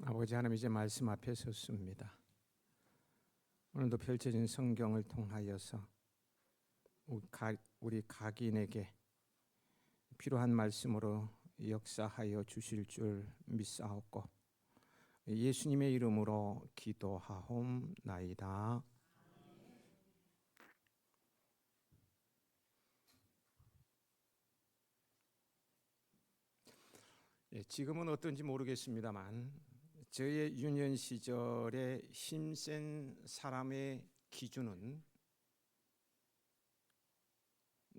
아버지 하나님, 이제 말씀 앞에 섰습니다. 오늘도 펼쳐진 성경을 통하여서 우리 각인에게 필요한 말씀으로 역사하여 주실 줄 믿사옵고 예수님의 이름으로 기도하옵나이다. 지금은 어떤지 모르겠습니다만 저의 유년 시절에 힘센 사람의 기준은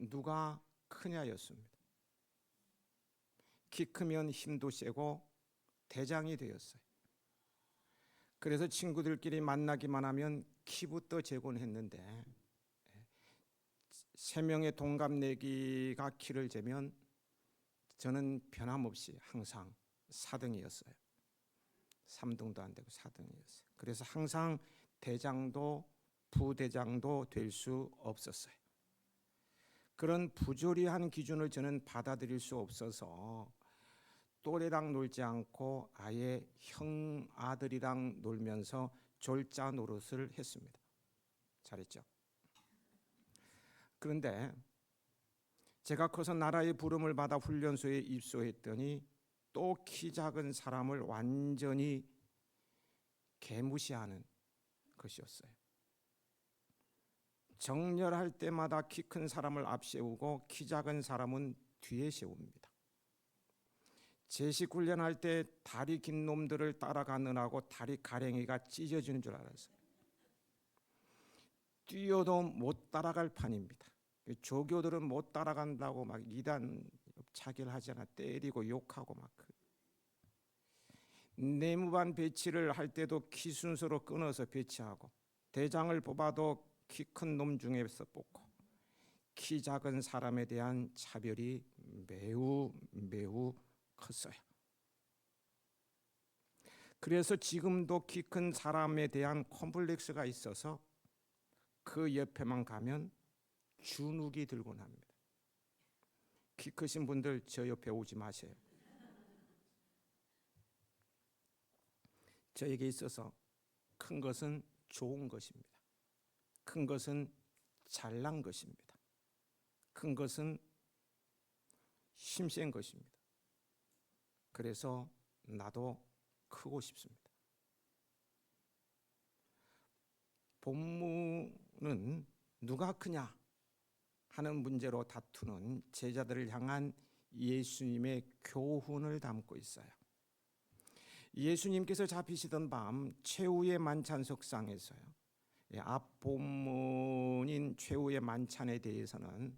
누가 크냐였습니다. 키 크면 힘도 세고 대장이 되었어요. 그래서 친구들끼리 만나기만 하면 키부터 재곤 했는데 3명의 동갑내기가 키를 재면 저는 변함없이 항상 4등이었어요. 3등도 안 되고 4등이었어요. 그래서 항상 대장도 부대장도 될 수 없었어요. 그런 부조리한 기준을 저는 받아들일 수 없어서 또래랑 놀지 않고 아예 형 아들이랑 놀면서 졸자 노릇을 했습니다. 잘했죠? 그런데 제가 커서 나라의 부름을 받아 훈련소에 입소했더니 또 키 작은 사람을 완전히 개무시하는 것이었어요. 정렬할 때마다 키 큰 사람을 앞세우고 키 작은 사람은 뒤에 세웁니다. 제식 훈련할 때 다리 긴 놈들을 따라가느라고 다리 가랭이가 찢어지는 줄 알았어요. 뛰어도 못 따라갈 판입니다. 조교들은 못 따라간다고 막 이단 차기를 하잖아. 때리고 욕하고 막. 내무반 배치를 할 때도 키 순서로 끊어서 배치하고 대장을 뽑아도 키 큰 놈 중에서 뽑고 키 작은 사람에 대한 차별이 매우 컸어요. 그래서 지금도 키 큰 사람에 대한 콤플렉스가 있어서 그 옆에만 가면 주눅이 들곤 합니다. 키 크신 분들 저 옆에 오지 마세요. 저에게 있어서 큰 것은 좋은 것입니다. 큰 것은 잘난 것입니다. 큰 것은 힘센 것입니다. 그래서 나도 크고 싶습니다. 본문은 누가 크냐 하는 문제로 다투는 제자들을 향한 예수님의 교훈을 담고 있어요. 예수님께서 잡히시던 밤 최후의 만찬석상에서요. 앞 본문인 최후의 만찬에 대해서는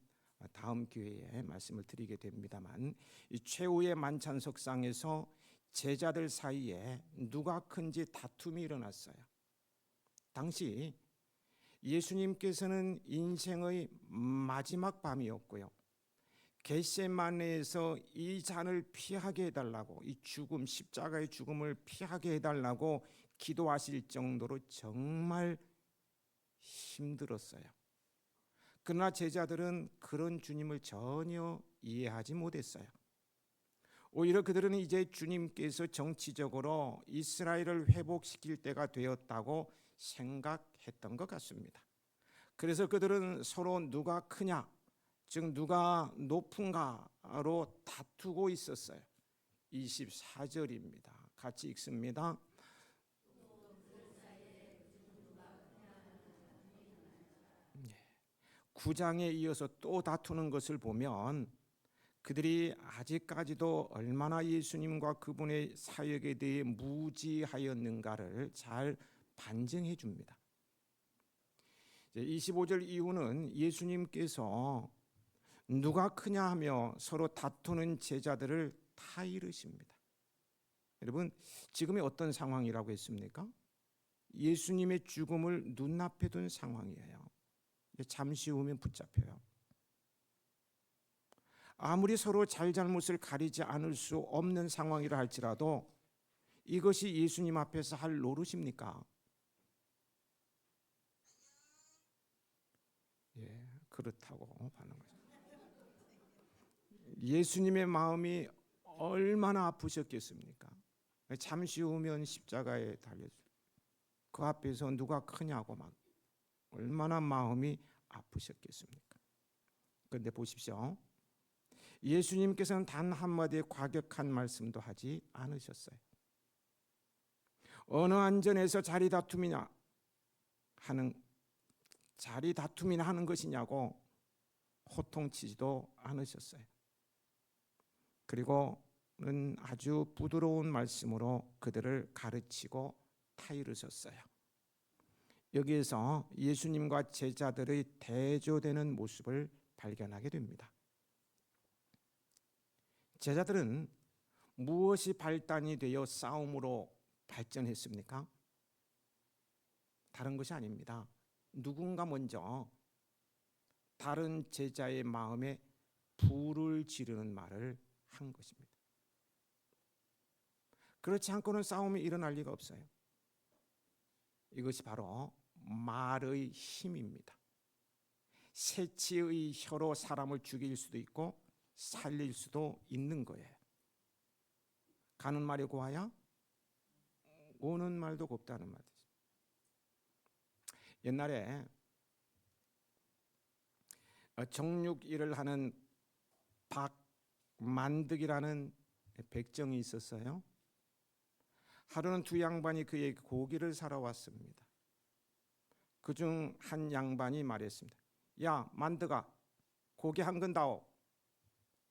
다음 기회에 말씀을 드리게 됩니다만 이 최후의 만찬석상에서 제자들 사이에 누가 큰지 다툼이 일어났어요. 당시 예수님께서는 인생의 마지막 밤이었고요. 겟세마네에서 이 잔을 피하게 해달라고, 이 죽음, 십자가의 죽음을 피하게 해달라고 기도하실 정도로 정말 힘들었어요. 그러나 제자들은 그런 주님을 전혀 이해하지 못했어요. 오히려 그들은 이제 주님께서 정치적으로 이스라엘을 회복시킬 때가 되었다고 생각했던 것 같습니다. 그래서 그들은 서로 누가 크냐, 즉 누가 높은가로 다투고 있었어요. 24절입니다. 같이 읽습니다. 9장에 이어서 또 다투는 것을 보면 그들이 아직까지도 얼마나 예수님과 그분의 사역에 대해 무지하였는가를 잘 반증해 줍니다. 25절 이후는 예수님께서 누가 크냐 하며 서로 다투는 제자들을 타이르십니다. 여러분, 지금이 어떤 상황이라고 했습니까? 예수님의 죽음을 눈앞에 둔 상황이에요. 잠시 후면 붙잡혀요. 아무리 서로 잘잘못을 가리지 않을 수 없는 상황이라 할지라도 이것이 예수님 앞에서 할 노릇입니까? 그렇다고 하는 거죠. 예수님의 마음이 얼마나 아프셨겠습니까? 잠시 후면 십자가에 달려줄 그 앞에서 누가 크냐고 막 얼마나 마음이 아프셨겠습니까? 그런데 보십시오. 예수님께서는 단 한마디의 과격한 말씀도 하지 않으셨어요. 어느 안전에서 자리 다툼이나 하는 것이냐고 호통치지도 않으셨어요. 그리고는 아주 부드러운 말씀으로 그들을 가르치고 타이르셨어요. 여기에서 예수님과 제자들의 대조되는 모습을 발견하게 됩니다. 제자들은 무엇이 발단이 되어 싸움으로 발전했습니까? 다른 것이 아닙니다. 누군가 먼저 다른 제자의 마음에 불을 지르는 말을 한 것입니다. 그렇지 않고는 싸움이 일어날 리가 없어요. 이것이 바로 말의 힘입니다. 새치의 혀로 사람을 죽일 수도 있고 살릴 수도 있는 거예요. 가는 말이 고와야 오는 말도 곱다는 말이죠. 옛날에 정육 일을 하는 박만득이라는 백정이 있었어요. 하루는 두 양반이 그에게 고기를 사러 왔습니다. 그중 한 양반이 말했습니다. 야 만득아, 고기 한 근 다오.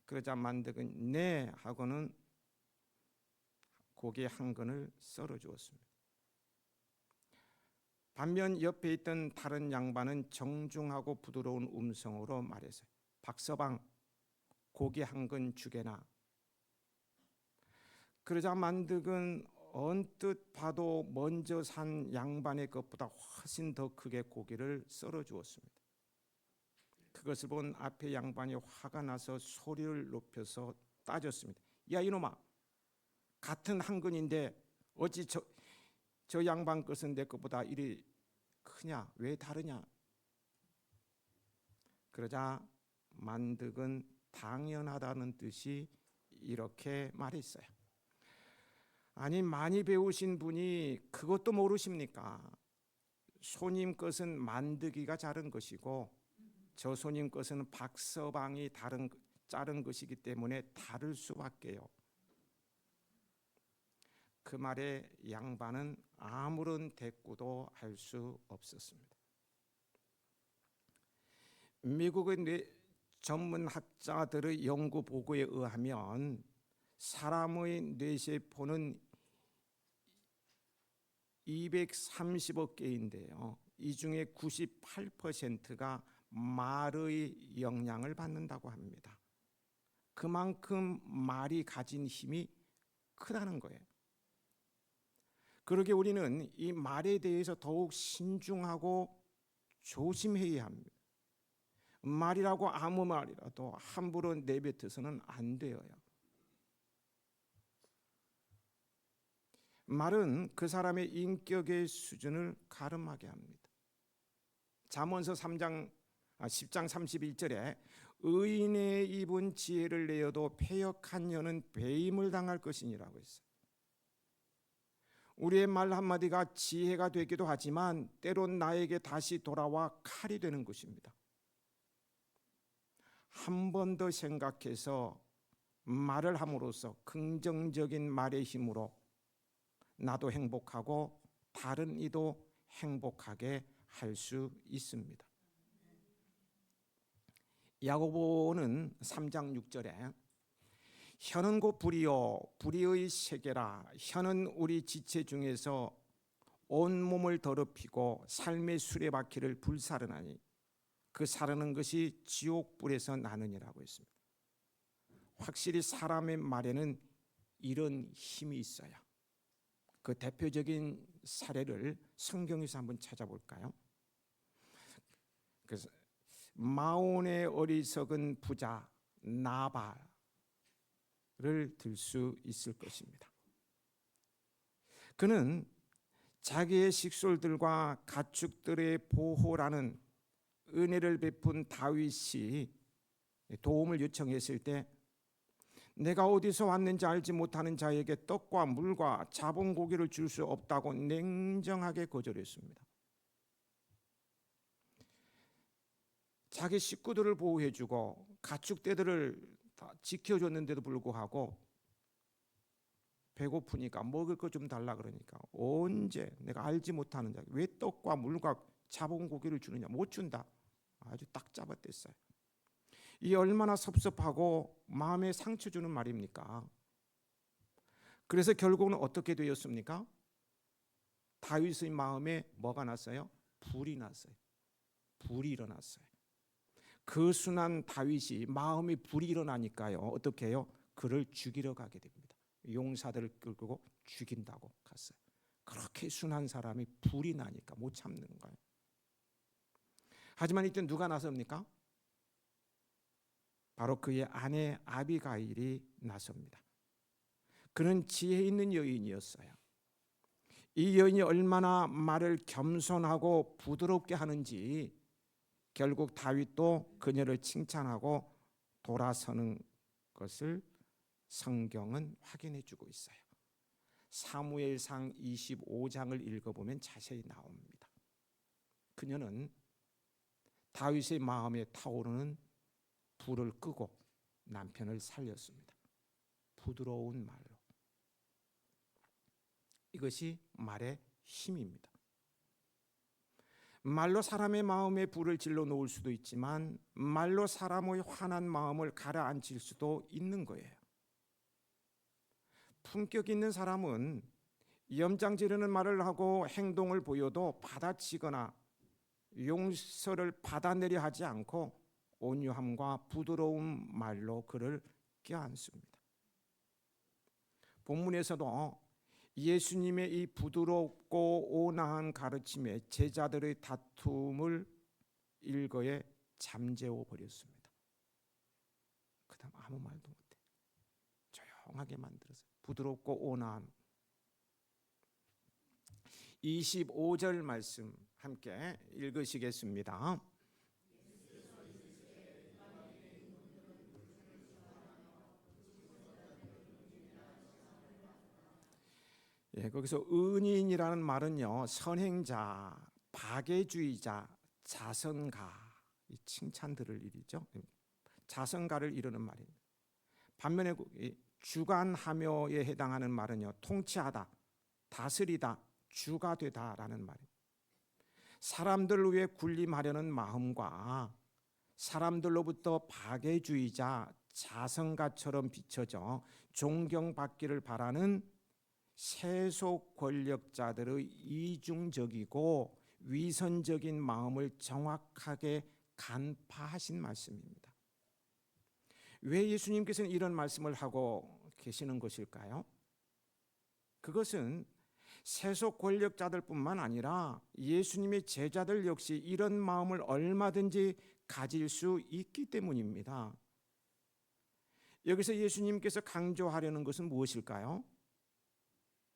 그러자 만득은 네 하고는 고기 한 근을 썰어 주었습니다. 반면 옆에 있던 다른 양반은 정중하고 부드러운 음성으로 말했어요. 박서방, 고기 한 근 주게나. 그러자 만득은 언뜻 봐도 먼저 산 양반의 것보다 훨씬 더 크게 고기를 썰어 주었습니다. 그것을 본 앞에 양반이 화가 나서 소리를 높여서 따졌습니다. 야 이놈아, 같은 한 근인데 어찌 저 양반 것은 내 것보다 이리 크냐? 왜 다르냐? 그러자 만득은 당연하다는 뜻이 이렇게 말했어요. 아니 많이 배우신 분이 그것도 모르십니까? 손님 것은 만득이가 자른 것이고 저 손님 것은 박서방이 자른 것이기 때문에 다를 수밖에요. 그 말에 양반은 아무런 대꾸도 할 수 없었습니다. 미국의 전문학자들의 연구 보고에 의하면 사람의 뇌세포는 230억 개인데요. 이 중에 98%가 말의 영향을 받는다고 합니다. 그만큼 말이 가진 힘이 크다는 거예요. 그러게 우리는 이 말에 대해서 더욱 신중하고 조심해야 합니다. 말이라고 아무 말이라도 함부로 내뱉어서는 안 돼요. 말은 그 사람의 인격의 수준을 가름하게 합니다. 잠언서 10장 31절에 의인의 입은 지혜를 내어도 패역한 혀는 배임을 당할 것이니라고 했어요. 우리의 말 한마디가 지혜가 되기도 하지만 때론 나에게 다시 돌아와 칼이 되는 것입니다. 한 번 더 생각해서 말을 함으로써 긍정적인 말의 힘으로 나도 행복하고 다른 이도 행복하게 할 수 있습니다. 야고보는 3장 6절에 혀는 곧 불이요 불의의 세계라. 혀는 우리 지체 중에서 온 몸을 더럽히고 삶의 수레바퀴를 불사르나니 그 사르는 것이 지옥불에서 나느니라고 했습니다. 확실히 사람의 말에는 이런 힘이 있어요. 그 대표적인 사례를 성경에서 한번 찾아볼까요? 그래서 마온의 어리석은 부자 나발을 들 수 있을 것입니다. 그는 자기의 식솔들과 가축들의 보호라는 은혜를 베푼 다윗이 도움을 요청했을 때 내가 어디서 왔는지 알지 못하는 자에게 떡과 물과 잡은 고기를 줄 수 없다고 냉정하게 거절했습니다. 자기 식구들을 보호해주고 가축떼들을 다 지켜줬는데도 불구하고 배고프니까 먹을 거 좀 달라 그러니까 언제 내가 알지 못하는 자 왜 떡과 물과 잡은 고기를 주느냐, 못 준다. 아주 딱 잡아댔어요. 이 얼마나 섭섭하고 마음에 상처 주는 말입니까? 그래서 결국은 어떻게 되었습니까? 다윗의 마음에 뭐가 났어요? 불이 났어요. 불이 일어났어요. 그 순한 다윗이 마음에 불이 일어나니까요, 어떻게 해요? 그를 죽이러 가게 됩니다. 용사들을 끌고 죽인다고 갔어요. 그렇게 순한 사람이 불이 나니까 못 참는 거예요. 하지만 이때 누가 나섭니까? 바로 그의 아내 아비가일이 나섭니다. 그는 지혜 있는 여인이었어요. 이 여인이 얼마나 말을 겸손하고 부드럽게 하는지 결국 다윗도 그녀를 칭찬하고 돌아서는 것을 성경은 확인해 주고 있어요. 사무엘상 25장을 읽어보면 자세히 나옵니다. 그녀는 다윗의 마음에 타오르는 불을 끄고 남편을 살렸습니다. 부드러운 말로. 이것이 말의 힘입니다. 말로 사람의 마음에 불을 질러 놓을 수도 있지만 말로 사람의 화난 마음을 가라앉힐 수도 있는 거예요. 품격 있는 사람은 염장 지르는 말을 하고 행동을 보여도 받아치거나 용서를 받아내려 하지 않고 온유함과 부드러운 말로 그를 껴안습니다. 본문에서도 예수님의 이 부드럽고 온화한 가르침에 제자들의 다툼을 일거에 잠재워 버렸습니다. 그 다음 아무 말도 못해. 조용하게 만들었어요. 부드럽고 온화한 25절 말씀 함께 읽으시겠습니다. 거기서 은인이라는 말은요, 선행자, 박애주의자, 자선가, 이 칭찬들을 이르죠. 자선가를 이루는 말입니다. 반면에 주관하며에 해당하는 말은요, 통치하다, 다스리다, 주가 되다라는 말입니다. 사람들 위해 군림하려는 마음과 사람들로부터 박애주의자, 자선가처럼 비춰져 존경받기를 바라는 세속 권력자들의 이중적이고 위선적인 마음을 정확하게 간파하신 말씀입니다. 왜 예수님께서는 이런 말씀을 하고 계시는 것일까요? 그것은 세속 권력자들뿐만 아니라 예수님의 제자들 역시 이런 마음을 얼마든지 가질 수 있기 때문입니다. 여기서 예수님께서 강조하려는 것은 무엇일까요?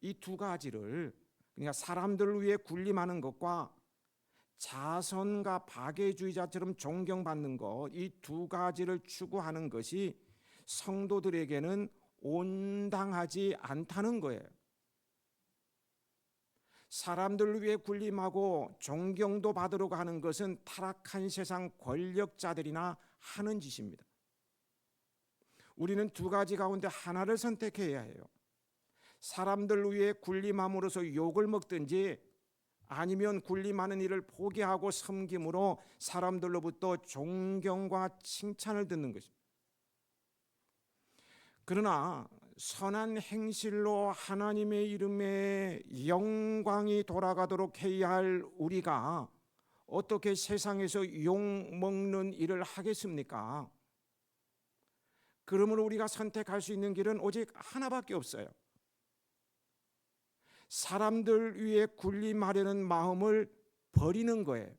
이 두 가지를, 그러니까 사람들을 위해 군림하는 것과 자선과 박애주의자처럼 존경받는 것, 이 두 가지를 추구하는 것이 성도들에게는 온당하지 않다는 거예요. 사람들을 위해 군림하고 존경도 받으려고 하는 것은 타락한 세상 권력자들이나 하는 짓입니다. 우리는 두 가지 가운데 하나를 선택해야 해요. 사람들 위해 군림함으로써 욕을 먹든지 아니면 군림하는 일을 포기하고 섬김으로 사람들로부터 존경과 칭찬을 듣는 것입니다. 그러나 선한 행실로 하나님의 이름에 영광이 돌아가도록 해야 할 우리가 어떻게 세상에서 욕 먹는 일을 하겠습니까? 그러므로 우리가 선택할 수 있는 길은 오직 하나밖에 없어요. 사람들 위해 군림하려는 마음을 버리는 거예요.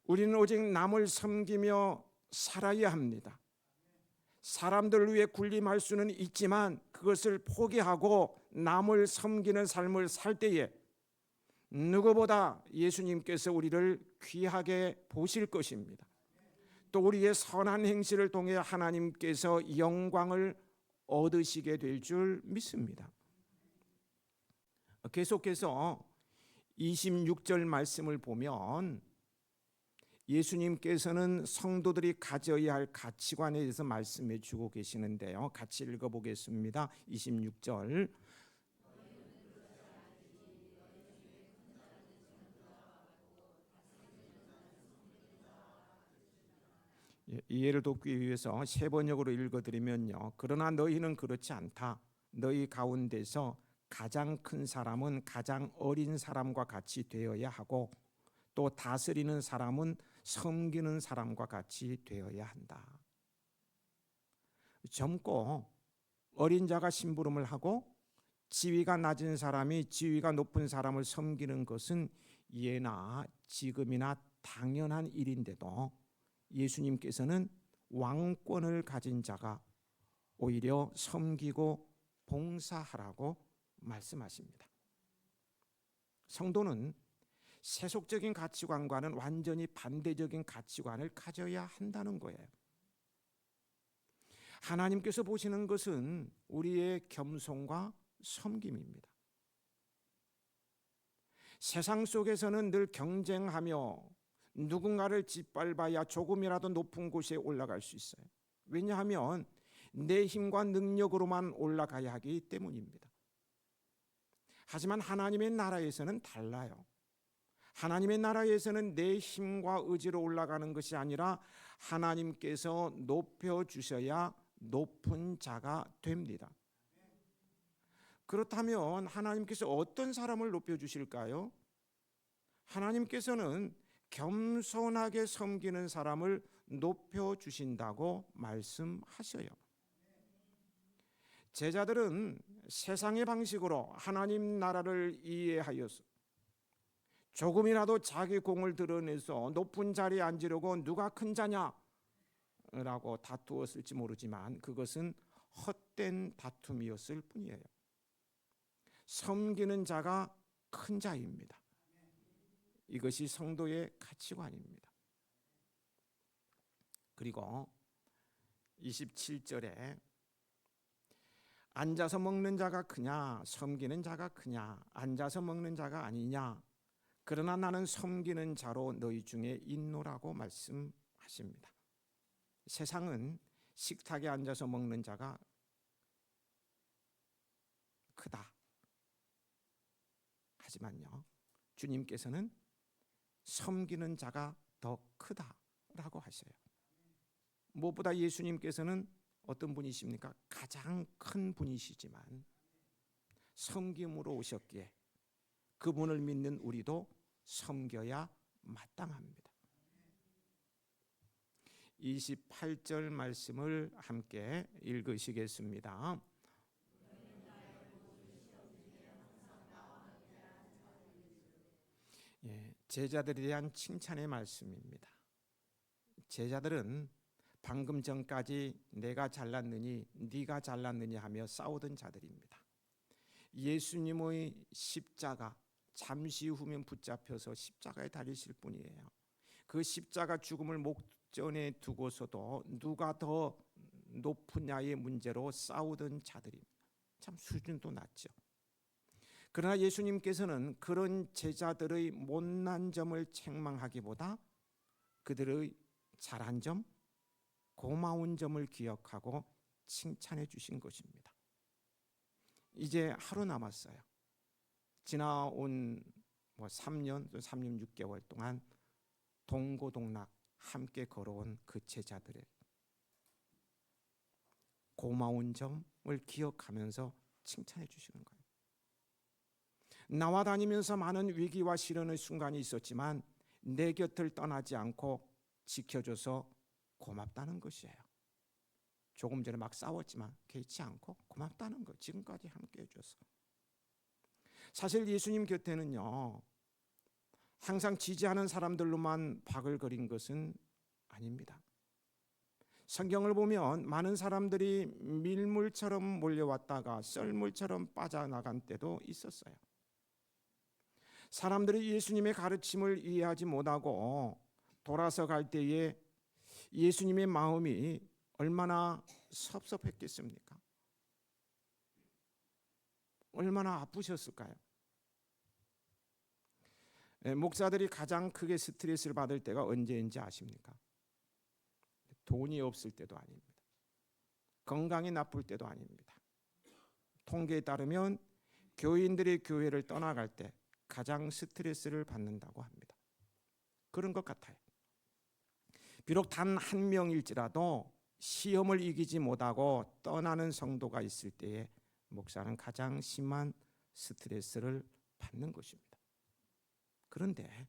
우리는 오직 남을 섬기며 살아야 합니다. 사람들 위해 군림할 수는 있지만 그것을 포기하고 남을 섬기는 삶을 살 때에 누구보다 예수님께서 우리를 귀하게 보실 것입니다. 또 우리의 선한 행실을 통해 하나님께서 영광을 얻으시게 될 줄 믿습니다. 계속해서 26절 말씀을 보면 예수님께서는 성도들이 가져야 할 가치관에 대해서 말씀해 주고 계시는데요. 같이 읽어보겠습니다. 26절. 이해를 돕기 위해서 세 번역으로 읽어드리면요. 그러나 너희는 그렇지 않다. 너희 가운데서 가장 큰 사람은 가장 어린 사람과 같이 되어야 하고 또 다스리는 사람은 섬기는 사람과 같이 되어야 한다. 젊고 어린 자가 심부름을 하고 지위가 낮은 사람이 지위가 높은 사람을 섬기는 것은 예나 지금이나 당연한 일인데도 예수님께서는 왕권을 가진 자가 오히려 섬기고 봉사하라고 말씀하십니다. 성도는 세속적인 가치관과는 완전히 반대적인 가치관을 가져야 한다는 거예요. 하나님께서 보시는 것은 우리의 겸손과 섬김입니다. 세상 속에서는 늘 경쟁하며 누군가를 짓밟아야 조금이라도 높은 곳에 올라갈 수 있어요. 왜냐하면 내 힘과 능력으로만 올라가야 하기 때문입니다. 하지만 하나님의 나라에서는 달라요. 하나님의 나라에서는 내 힘과 의지로 올라가는 것이 아니라 하나님께서 높여주셔야 높은 자가 됩니다. 그렇다면 하나님께서 어떤 사람을 높여주실까요? 하나님께서는 겸손하게 섬기는 사람을 높여주신다고 말씀하셔요. 제자들은 세상의 방식으로 하나님 나라를 이해하여서 조금이라도 자기 공을 드러내서 높은 자리에 앉으려고 누가 큰 자냐라고 다투었을지 모르지만 그것은 헛된 다툼이었을 뿐이에요. 섬기는 자가 큰 자입니다. 이것이 성도의 가치관입니다. 그리고 27절에 앉아서 먹는 자가 크냐 섬기는 자가 크냐 앉아서 먹는 자가 아니냐 그러나 나는 섬기는 자로 너희 중에 있노라고 말씀하십니다. 세상은 식탁에 앉아서 먹는 자가 크다. 하지만요, 주님께서는 섬기는 자가 더 크다라고 하셔요. 무엇보다 예수님께서는 어떤 분이십니까? 가장 큰 분이시지만 섬김으로 오셨기에 그분을 믿는 우리도 섬겨야 마땅합니다. 28절 말씀을 함께 읽으시겠습니다. 제자들에 대한 칭찬의 말씀입니다. 제자들은 방금 전까지 내가 잘났느니 네가 잘났느니 하며 싸우던 자들입니다. 예수님의 십자가 잠시 후면 붙잡혀서 십자가에 달리실 분이에요. 그 십자가 죽음을 목전에 두고서도 누가 더 높으냐의 문제로 싸우던 자들입니다. 참 수준도 낮죠. 그러나 예수님께서는 그런 제자들의 못난 점을 책망하기보다 그들의 잘한 점, 고마운 점을 기억하고 칭찬해 주신 것입니다. 이제 하루 남았어요. 지나온 3년 6개월 동안 동고동락 함께 걸어온 그 제자들의 고마운 점을 기억하면서 칭찬해 주시는 거예요. 나와 다니면서 많은 위기와 시련의 순간이 있었지만 내 곁을 떠나지 않고 지켜줘서 고맙다는 것이에요. 조금 전에 막 싸웠지만 개의치 않고 고맙다는 것, 지금까지 함께 해줘서. 사실 예수님 곁에는요, 항상 지지하는 사람들로만 바글거린 것은 아닙니다. 성경을 보면 많은 사람들이 밀물처럼 몰려왔다가 썰물처럼 빠져나간 때도 있었어요. 사람들이 예수님의 가르침을 이해하지 못하고 돌아서 갈 때에 예수님의 마음이 얼마나 섭섭했겠습니까? 얼마나 아프셨을까요? 목사들이 가장 크게 스트레스를 받을 때가 언제인지 아십니까? 돈이 없을 때도 아닙니다. 건강이 나쁠 때도 아닙니다. 통계에 따르면 교인들이 교회를 떠나갈 때 가장 스트레스를 받는다고 합니다. 그런 것 같아요. 비록 단 한 명일지라도 시험을 이기지 못하고 떠나는 성도가 있을 때에 목사는 가장 심한 스트레스를 받는 것입니다. 그런데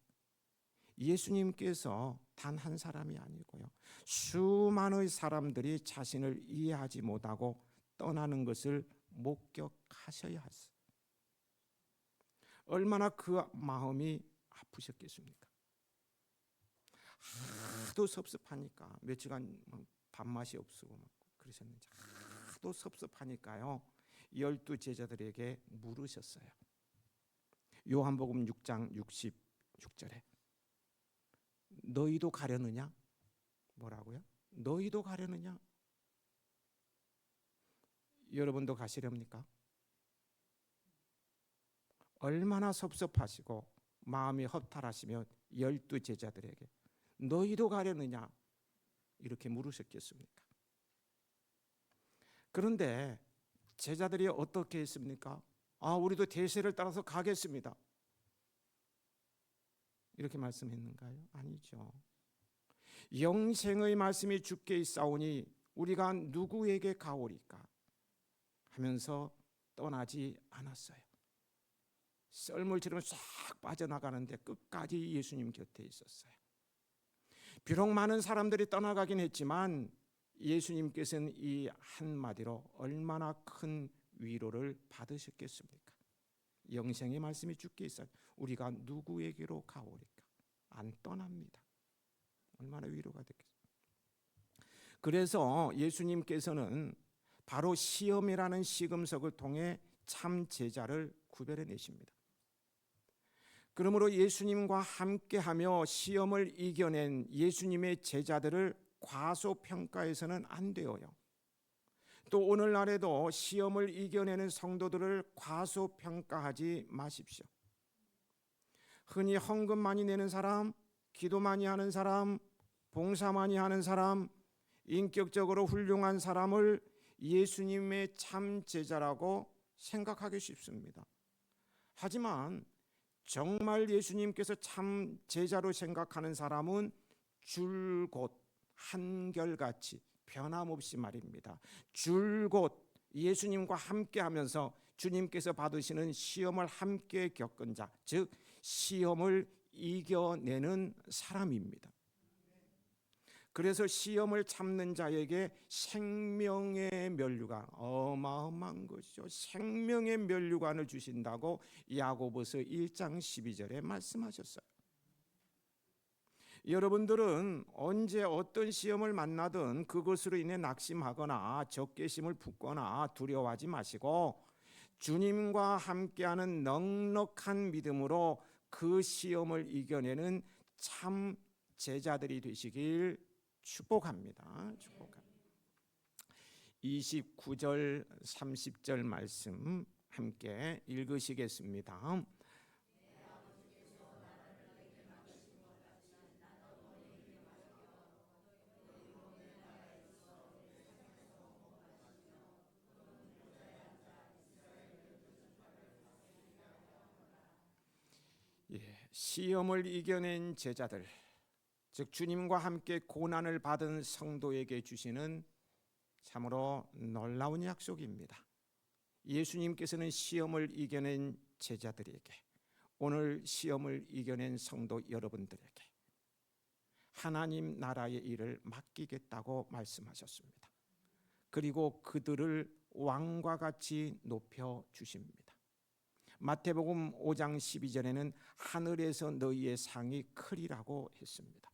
예수님께서 단 한 사람이 아니고요, 수많은 사람들이 자신을 이해하지 못하고 떠나는 것을 목격하셔야 했어요. 얼마나 그 마음이 아프셨겠습니까? 하도 섭섭하니까 며칠간 밥맛이 없고 그러셨는지, 하도 섭섭하니까요 12 제자들에게 물으셨어요. 요한복음 6장 66절에 너희도 가려느냐? 뭐라고요? 너희도 가려느냐? 여러분도 가시렵니까? 얼마나 섭섭하시고 마음이 허탈하시면 12 제자들에게 너희도 가려느냐? 이렇게 물으셨겠습니까? 그런데 제자들이 어떻게 했습니까? 우리도 대세를 따라서 가겠습니다. 이렇게 말씀했는가요? 아니죠. 영생의 말씀이 주께 있사오니 우리가 누구에게 가오리까 하면서 떠나지 않았어요. 썰물처럼 싹 빠져나가는데 끝까지 예수님 곁에 있었어요. 비록 많은 사람들이 떠나가긴 했지만 예수님께서는 이 한마디로 얼마나 큰 위로를 받으셨겠습니까? 영생의 말씀이 주께 있어 우리가 누구에게로 가오리까? 안 떠납니다. 얼마나 위로가 됐겠어요. 그래서 예수님께서는 바로 시험이라는 시금석을 통해 참 제자를 구별해내십니다. 그러므로 예수님과 함께하며 시험을 이겨낸 예수님의 제자들을 과소평가해서는 안 되어요. 또 오늘날에도 시험을 이겨내는 성도들을 과소평가하지 마십시오. 흔히 헌금 많이 내는 사람, 기도 많이 하는 사람, 봉사 많이 하는 사람, 인격적으로 훌륭한 사람을 예수님의 참 제자라고 생각하기 쉽습니다. 하지만 정말 예수님께서 참 제자로 생각하는 사람은 줄곧 한결같이 변함없이 말입니다. 줄곧 예수님과 함께하면서 주님께서 받으시는 시험을 함께 겪은 자, 즉 시험을 이겨내는 사람입니다. 그래서 시험을 참는 자에게 생명의 면류관, 어마어마한 것이죠. 생명의 면류관을 주신다고 야고보서 1장 12절에 말씀하셨어요. 여러분들은 언제 어떤 시험을 만나든 그것으로 인해 낙심하거나 적개심을 품거나 두려워하지 마시고 주님과 함께하는 넉넉한 믿음으로 그 시험을 이겨내는 참 제자들이 되시길 축복합니다. 29절 30절 말씀 함께 읽으시겠습니다. 시험을 이겨낸 제자들, 즉 주님과 함께 고난을 받은 성도에게 주시는 참으로 놀라운 약속입니다. 예수님께서는 시험을 이겨낸 제자들에게, 오늘 시험을 이겨낸 성도 여러분들에게 하나님 나라의 일을 맡기겠다고 말씀하셨습니다. 그리고 그들을 왕과 같이 높여 주십니다. 마태복음 5장 12절에는 하늘에서 너희의 상이 크리라고 했습니다.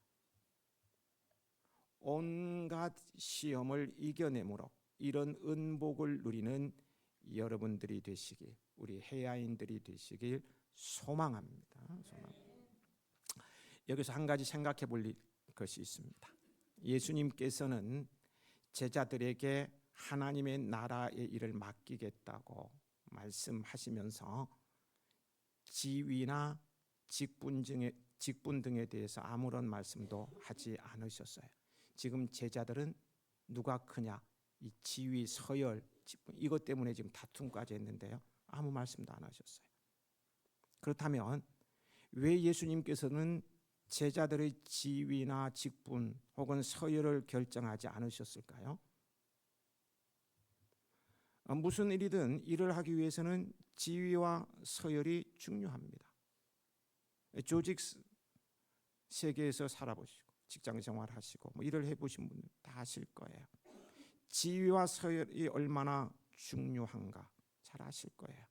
온갖 시험을 이겨내므로 이런 은복을 누리는 여러분들이 되시길, 우리 해야인들이 되시길 소망합니다. 여기서 한 가지 생각해 볼 것이 있습니다. 예수님께서는 제자들에게 하나님의 나라의 일을 맡기겠다고 말씀하시면서 지위나 직분 등에 대해서 아무런 말씀도 하지 않으셨어요. 지금 제자들은 누가 크냐, 이 지위, 서열, 직분, 이것 때문에 지금 다툼까지 했는데요, 아무 말씀도 안 하셨어요. 그렇다면 왜 예수님께서는 제자들의 지위나 직분 혹은 서열을 결정하지 않으셨을까요? 무슨 일이든 일을 하기 위해서는 지위와 서열이 중요합니다. 조직 세계에서 살아보시고 직장 생활하시고 일을 해보신 분들 다 아실 거예요. 지위와 서열이 얼마나 중요한가 잘 아실 거예요.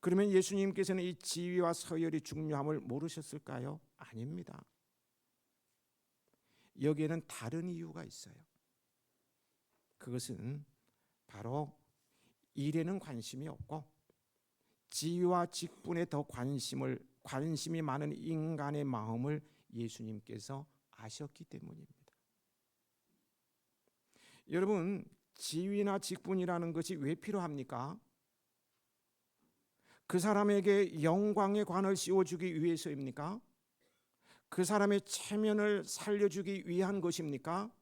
그러면 예수님께서는 이 지위와 서열이 중요함을 모르셨을까요? 아닙니다. 여기에는 다른 이유가 있어요. 그것은 바로 일에는 관심이 없고 지위와 직분에 더 관심이 많은 인간의 마음을 예수님께서 아셨기 때문입니다. 여러분, 지위나 직분이라는 것이 왜 필요합니까? 그 사람에게 영광의 관을 씌워주기 위해서입니까? 그 사람의 체면을 살려주기 위한 것입니까?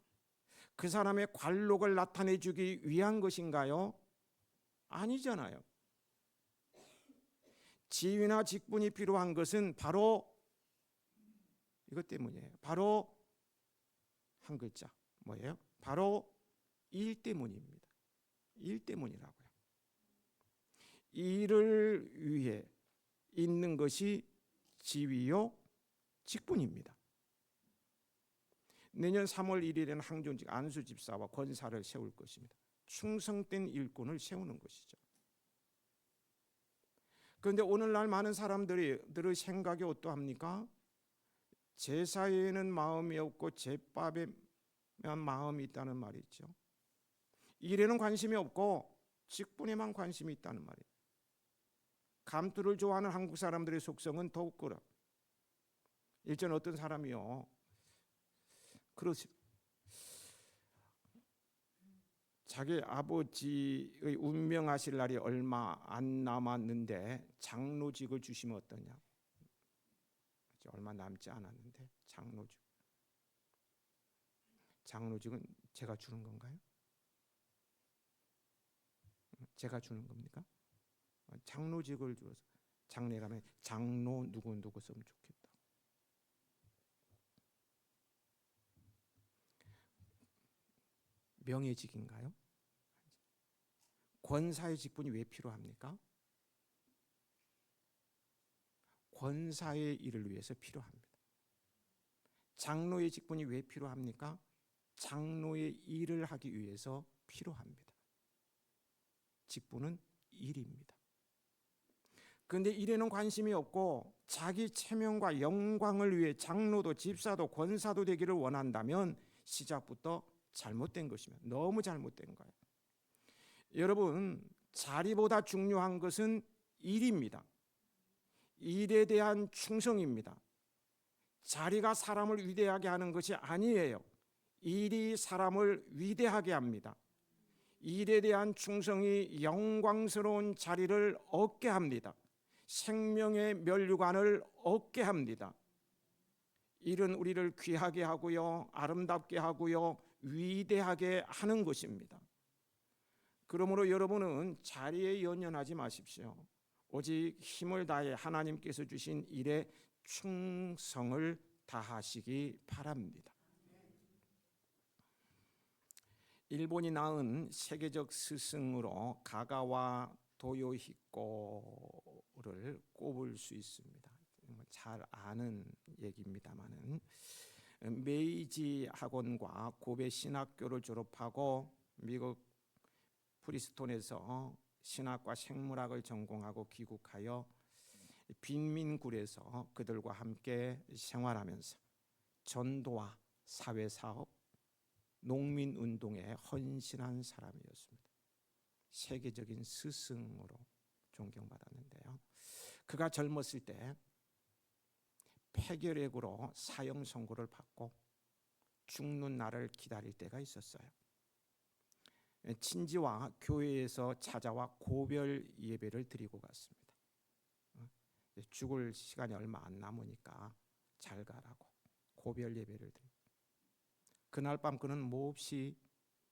그 사람의 관록을 나타내주기 위한 것인가요? 아니잖아요. 지위나 직분이 필요한 것은 바로 이것 때문이에요. 바로 한 글자 뭐예요? 바로 일 때문입니다. 일 때문이라고요. 일을 위해 있는 것이 지위요 직분입니다. 내년 3월 1일에는 항존직 안수 집사와 권사를 세울 것입니다. 충성된 일꾼을 세우는 것이죠. 그런데 오늘날 많은 사람들의 생각이 어떠합니까? 제사에는 마음이 없고 제밥에만 마음이 있다는 말이 있죠. 일에는 관심이 없고 직분에만 관심이 있다는 말이에요. 감투를 좋아하는 한국 사람들의 속성은 더욱 그래. 일전 어떤 사람이요, 자기 아버지의 운명하실 날이 얼마 안 남았는데 장로직을 주시면 어떠냐. 얼마 남지 않았는데 장로직은 제가 주는 건가요? 제가 주는 겁니까? 장로직을 주어서 장례 가면 장로 누구 쓰면 좋겠다. 명예직인가요? 권사의 직분이 왜 필요합니까? 권사의 일을 위해서 필요합니다. 장로의 직분이 왜 필요합니까? 장로의 일을 하기 위해서 필요합니다. 직분은 일입니다. 그런데 일에는 관심이 없고 자기 체면과 영광을 위해 장로도 집사도 권사도 되기를 원한다면 시작부터 잘못된 것입니다. 너무 잘못된 거예요. 여러분, 자리보다 중요한 것은 일입니다. 일에 대한 충성입니다. 자리가 사람을 위대하게 하는 것이 아니에요. 일이 사람을 위대하게 합니다. 일에 대한 충성이 영광스러운 자리를 얻게 합니다. 생명의 면류관을 얻게 합니다. 일은 우리를 귀하게 하고요, 아름답게 하고요, 위대하게 하는 것입니다. 그러므로 여러분은 자리에 연연하지 마십시오. 오직 힘을 다해 하나님께서 주신 일에 충성을 다하시기 바랍니다. 일본이 낳은 세계적 스승으로 가가와 도요히코를 꼽을 수 있습니다. 잘 아는 얘기입니다만은 메이지 학원과 고베 신학교를 졸업하고 미국 프리스톤에서 신학과 생물학을 전공하고 귀국하여 빈민굴에서 그들과 함께 생활하면서 전도와 사회사업, 농민운동에 헌신한 사람이었습니다. 세계적인 스승으로 존경받았는데요. 그가 젊었을 때 폐결핵으로 사형 선고를 받고 죽는 날을 기다릴 때가 있었어요. 친지와 교회에서 찾아와 고별 예배를 드리고 갔습니다. 죽을 시간이 얼마 안 남으니까 잘 가라고 고별 예배를 드리고, 그날 밤 그는 몹시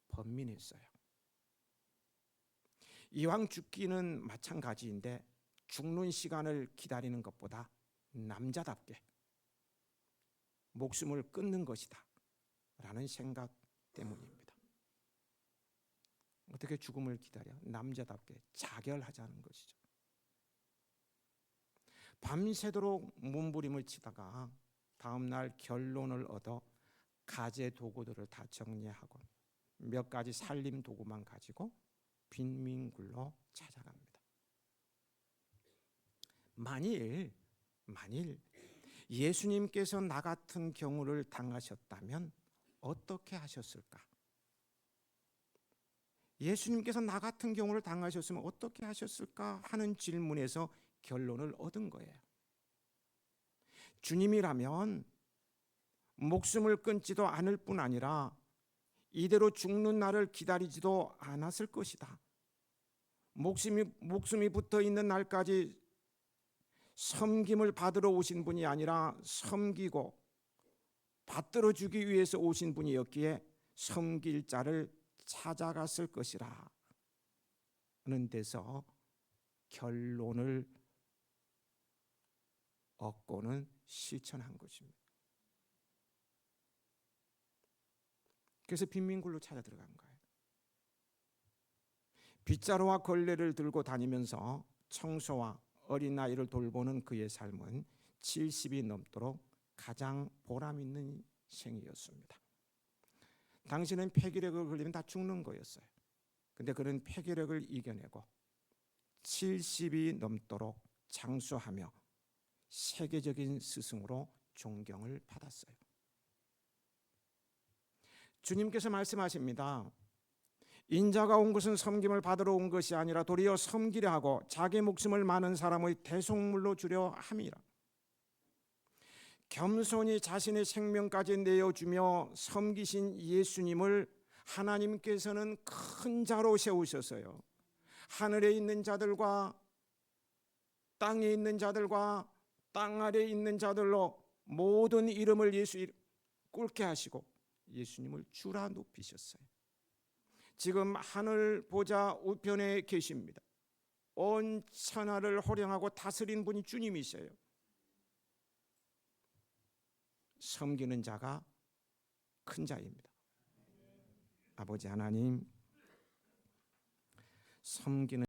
번민했어요. 이왕 죽기는 마찬가지인데 죽는 시간을 기다리는 것보다 남자답게 목숨을 끊는 것이다 라는 생각 때문입니다. 어떻게 죽음을 기다려? 남자답게 자결하자는 것이죠. 밤새도록 몸부림을 치다가 다음날 결론을 얻어 가재 도구들을 다 정리하고 몇 가지 살림 도구만 가지고 빈민굴로 찾아갑니다. 만일 예수님께서 나 같은 경우를 당하셨다면 어떻게 하셨을까? 예수님께서 나 같은 경우를 당하셨으면 어떻게 하셨을까 하는 질문에서 결론을 얻은 거예요. 주님이라면 목숨을 끊지도 않을 뿐 아니라 이대로 죽는 날을 기다리지도 않았을 것이다. 목숨이 붙어 있는 날까지 섬김을 받으러 오신 분이 아니라 섬기고 받들어 주기 위해서 오신 분이었기에 섬길 자를 찾아갔을 것이라 하는 데서 결론을 얻고는 실천한 것입니다. 그래서 빈민굴로 찾아 들어간 거예요. 빗자루와 걸레를 들고 다니면서 청소와 어린아이를 돌보는 그의 삶은 70이 넘도록 가장 보람 있는 생이었습니다. 당신은 폐기력을 걸리면 다 죽는 거였어요. 근데 그는 폐기력을 이겨내고 70이 넘도록 장수하며 세계적인 스승으로 존경을 받았어요. 주님께서 말씀하십니다. 인자가 온 것은 섬김을 받으러 온 것이 아니라 도리어 섬기려 하고 자기 목숨을 많은 사람의 대속물로 주려 함이라. 겸손히 자신의 생명까지 내어주며 섬기신 예수님을 하나님께서는 큰 자로 세우셨어요. 하늘에 있는 자들과 땅에 있는 자들과 땅 아래에 있는 자들로 모든 이름을 예수 꿇게 하시고 예수님을 주라 높이셨어요. 지금 하늘 보좌 우편에 계십니다. 온 천하를 호령하고 다스린 분이 주님이세요. 섬기는 자가 큰 자입니다. 아버지 하나님, 섬기는